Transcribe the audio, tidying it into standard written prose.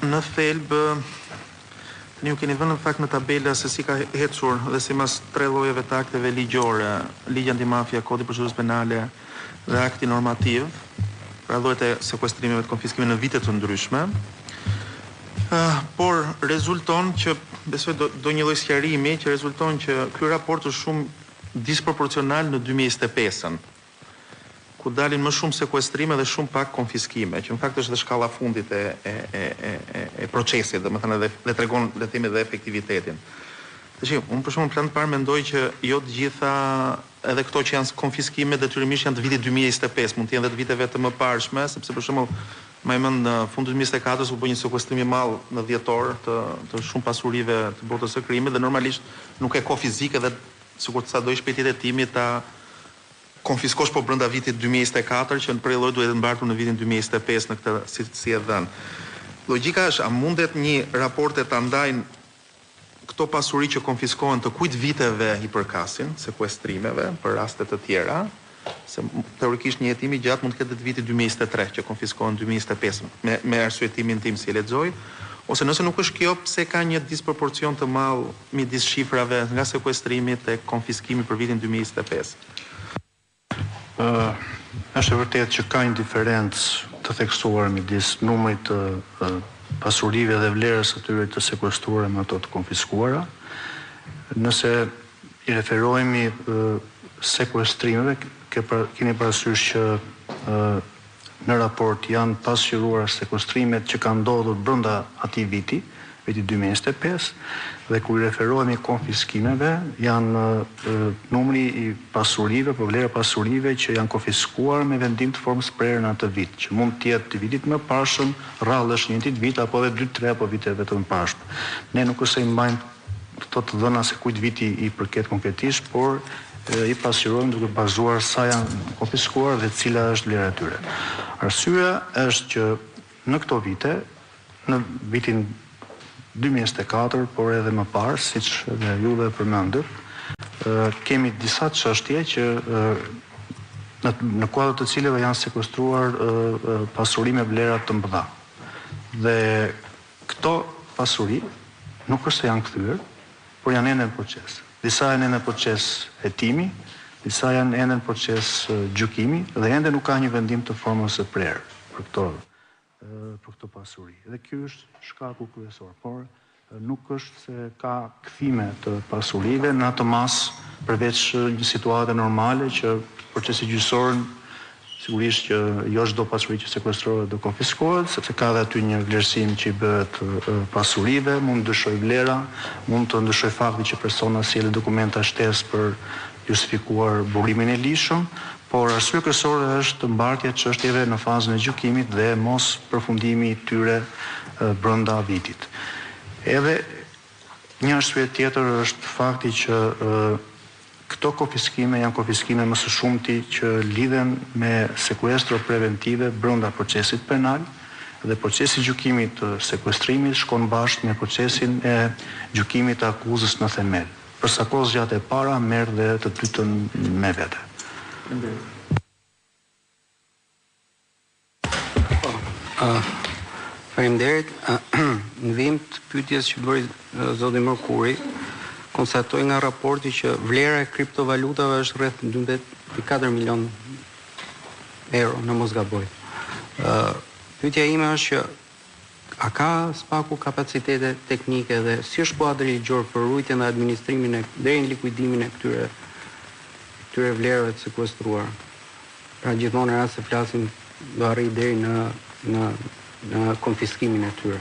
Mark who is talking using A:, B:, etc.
A: në thelb ju keni vënë në fakt në tabela se si ka ecur dhe si mas 3 llojeve të akteve ligjore, ligji antimafia, kodi procedurës penale dhe akti normativ, pra llojet e sekuestrimeve të konfiskimit në vite të ndryshme. Por rezulton që besoj do një lloj sqarimi që rezulton që ky raport është shumë disproporcional në 2025-ën, ku dalin më shumë sekuestrime dhe shumë pak konfiskime, që në fakt është dhe shkalla fundit e procesit, domethënë dhe tregon le të themi dhe efektivitetin. Tash unë për shembull plan të parë mendoj që jo të gjitha edhe këto që janë konfiskime detyrimisht janë të vitit 2025, mund të jenë edhe të viteve të mëparshme, sepse për shembull më mend në fund të 2024 u bë një sekuestrim i madh në dhjetor të shumë pasurive të botës së krimit dhe normalisht nuk e ka fizike dhe sikur sa do i shpejtëtimi ta konfiskosh po brenda vitit 2024 që në prej lloj duhet të mbartur në vitin 2025 në këtë si e dhënë. Logjika është a mundet një raporte ta ndajnë këto pasuri që konfiskohen të kujt viteve i përkasin sekuestrimeve për raste të tjera, se teorikisht një jetimi gjatë mund të ketë të vitit 2023 që konfiskohen 2025 me arsyetimin tim si e lexoj, ose nëse nuk është kjo, pse ka një disproporcion të madh midis shifrave nga sekuestrimi te konfiskimi për vitin 2025?
B: Është e vërtetë që ka një diferencë të theksuar midis numrit të pasurive dhe vlerës atyre të sekuestruara me ato të konfiskuara. Nëse i referohemi sekuestrimeve, keni parasysh që në raport janë pasqyruar sekuestrimet që kanë ndodhur brenda atij viti 2025, dhe kur i referohemi konfiskimeve, janë numri i pasurive, për vlera pasurive që janë konfiskuar me vendim të formës prerë në atë vit, që mund të jetë të vitit më parshëm, rrallësh një vit, apo edhe 2-3 apo viteve të mëparshme. Ne nuk është se i mbajmë këto të dhëna se kujt viti i përket konkretisht, por i pasqyrojmë duke bazuar sa janë konfiskuar dhe cila është vlera e tyre. Arsyeja është që në këto vite, në vitin 2024, por edhe më parë, siç edhe ju dhe përmendët, kemi disa çështje që në kuadër të cilave janë sekuestruar pasuri me vlera të mëdha. Dhe këto pasuri nuk është se janë kthyer, por janë ende në proces. Disa janë ende në proces hetimi, disa janë ende në proces gjykimi dhe ende nuk ka një vendim të formës së prerë për këto pasuri. Dhe ky është shkaku kryesor, por nuk është se ka kthime të pasurive në atë mas përveç një situate normale që procesi gjyqësor sigurisht që jo çdo pasuri që sekuestrohet do konfiskohet, sepse ka dhe aty një vlerësim që i bëhet pasurive, mund të ndryshoj vlera, mund të ndryshoj fakti që persona sjellin dokumenta shtesë për justifikuar burimin e lishëm, por arsye kryesore është mbartja e çështjeve në fazën e gjykimit dhe mos përfundimi i tyre brenda vitit. Edhe një arsye tjetër është fakti që këto konfiskime janë konfiskime më së shumti që lidhen me sekuestro preventive brenda procesit penal dhe procesi i gjykimit të sekuestrimit shkon bashkë me procesin e gjykimit të akuzës në themel. Përsa kohë zgjatë e para merr dhe të dytën me vete.
C: Faleminderit. Në vim të pyetjes që bëri zoti Mërkuri, konstatoj nga raporti që vlera e kriptovalutave është rreth 12.4 milion euro, në mos gaboj. Pyetja ime është që a ka spaku kapacitete teknike dhe si është kuadri ligjor për ruajtjen dhe administrimin deri në likuidimin e këtyre vlerave të sekuestruara? Pra gjithmonë në rast se flasim do arrijë deri në konfiskimin e tyre.